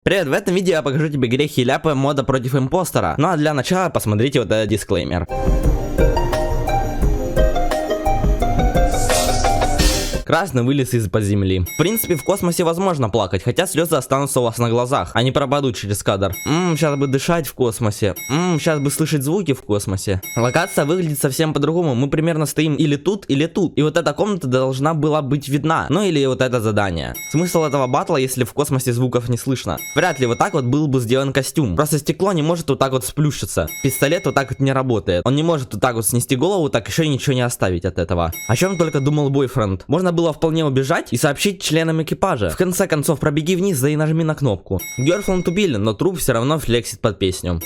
Привет, в этом видео я покажу тебе грехи и ляпы мода против импостера. Ну а для начала посмотрите вот этот дисклеймер. Красный вылез из-под земли. В принципе, в космосе возможно плакать, хотя слезы останутся у вас на глазах, они пропадут через кадр. Сейчас бы дышать в космосе. Сейчас бы слышать звуки в космосе. Локация выглядит совсем по-другому. Мы примерно стоим или тут, или тут. И вот эта комната должна была быть видна. Ну или вот это задание. Смысл этого батла, если в космосе звуков не слышно. Вряд ли вот так вот был бы сделан костюм. Просто стекло не может вот так вот сплющиться. Пистолет вот так вот не работает. Он не может вот так вот снести голову, так еще ничего не оставить от этого. О чем только думал бойфренд. Можно было вполне убежать и сообщить членам экипажа. В конце концов, пробеги вниз, да и нажми на кнопку. Герфланд убили, но труп все равно флексит под песню.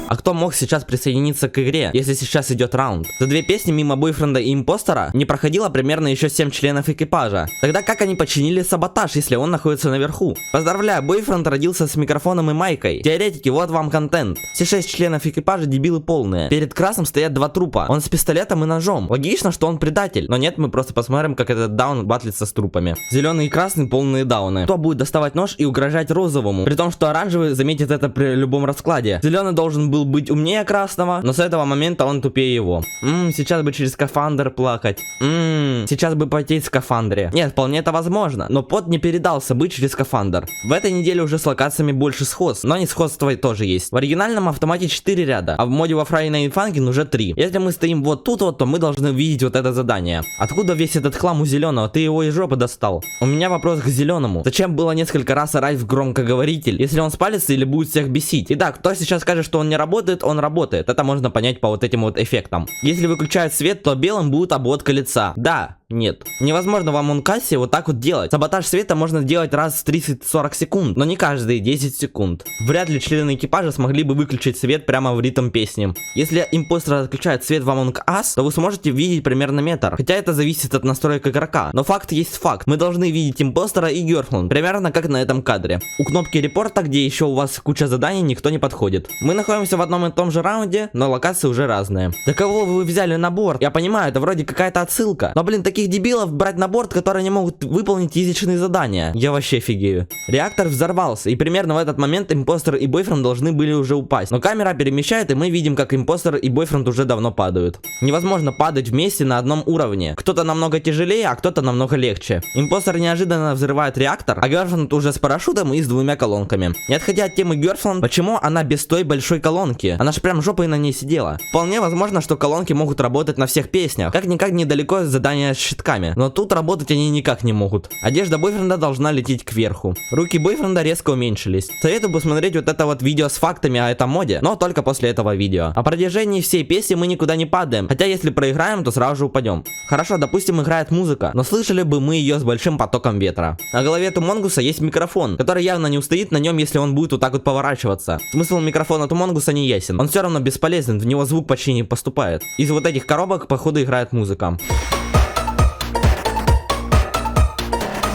А кто мог сейчас присоединиться к игре, если сейчас идет раунд? За две песни мимо бойфренда и импостера не проходило примерно еще 7 членов экипажа. Тогда как они починили саботаж, если он находится наверху? Поздравляю, бойфренд родился с микрофоном и майкой. Теоретики, вот вам контент. Все 6 членов экипажа дебилы полные. Перед красным стоят два трупа. Он с пистолетом и ножом. Логично, что он предатель. Но нет, мы просто посмотрим, как этот даун батлится с трупами. Зеленый и красный полные дауны. Кто будет доставать нож и угрожать розовому? При том, что оранжевый заметит это при любом раскладе. Зеленый должен был быть умнее красного, но с этого момента он тупее его. Сейчас бы через скафандр плакать. Сейчас бы потеть в скафандре. Нет, вполне это возможно, но пот не передался бы через скафандр. В этой неделе уже с локациями больше сходств, но не сходства тоже есть. В оригинальном автомате 4 ряда, а в моде во Friday Night Funkin' уже 3. Если мы стоим вот тут вот, то мы должны увидеть вот это задание. Откуда весь этот хлам у зеленого? Ты его из жопы достал. У меня вопрос к зеленому. Зачем было несколько раз орать в громкоговоритель, если он спалится или будет всех бесить? Итак, кто сейчас скажет, что он не работает, он работает. Это можно понять по вот этим вот эффектам. Если выключают свет, то белым будет обводка лица. Да. Нет. Невозможно в Among Us вот так вот делать. Саботаж света можно сделать раз в 30-40 секунд, но не каждые 10 секунд. Вряд ли члены экипажа смогли бы выключить свет прямо в ритм песни. Если импостер отключает свет в Among Us, то вы сможете видеть примерно метр. Хотя это зависит от настроек игрока. Но факт есть факт. Мы должны видеть импостера и Герфланд. Примерно как на этом кадре. У кнопки репорта, где еще у вас куча заданий, никто не подходит. Мы находимся в одном и том же раунде, но локации уже разные. За кого вы взяли на борт? Я понимаю, это вроде какая-то отсылка. Но блин, таких дебилов брать на борт, которые не могут выполнить изичные задания. Я вообще офигею. Реактор взорвался, и примерно в этот момент импостер и бойфренд должны были уже упасть. Но камера перемещает, и мы видим, как импостер и бойфренд уже давно падают. Невозможно падать вместе на одном уровне. Кто-то намного тяжелее, а кто-то намного легче. Импостер неожиданно взрывает реактор, а Герфланд уже с парашютом и с двумя колонками. Не отходя от темы Герфланд, почему она без той большой колонки? Она ж прям жопой на ней сидела. Вполне возможно, что колонки могут работать на всех песнях. Как-никак недалеко задание с щитками. Но тут работать они никак не могут. Одежда бойфренда должна лететь кверху. Руки бойфренда резко уменьшились. Советую посмотреть вот это вот видео с фактами о этом моде, но только после этого видео. О продвижении всей песни мы никуда не падаем. Хотя если проиграем, то сразу же упадем. Хорошо, допустим, играет музыка, но слышали бы мы ее с большим потоком ветра. На голове Тумонгуса есть микрофон, который явно не устоит на нем, если он будет вот так вот поворачиваться. Смысл микрофона Тумонгуса не ясен. Он все равно бесполезен, в него звук почти не поступает. Из вот этих коробок, походу, играет музыка.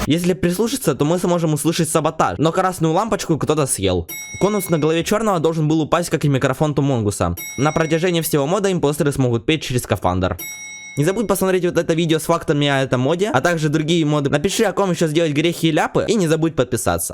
Если прислушаться, то мы сможем услышать саботаж, но красную лампочку кто-то съел. Конус на голове черного должен был упасть, как и микрофон Тумонгуса. На протяжении всего мода импостеры смогут петь через скафандр. Не забудь посмотреть вот это видео с фактами о этом моде, а также другие моды. Напиши, о ком еще сделать грехи и ляпы, и не забудь подписаться.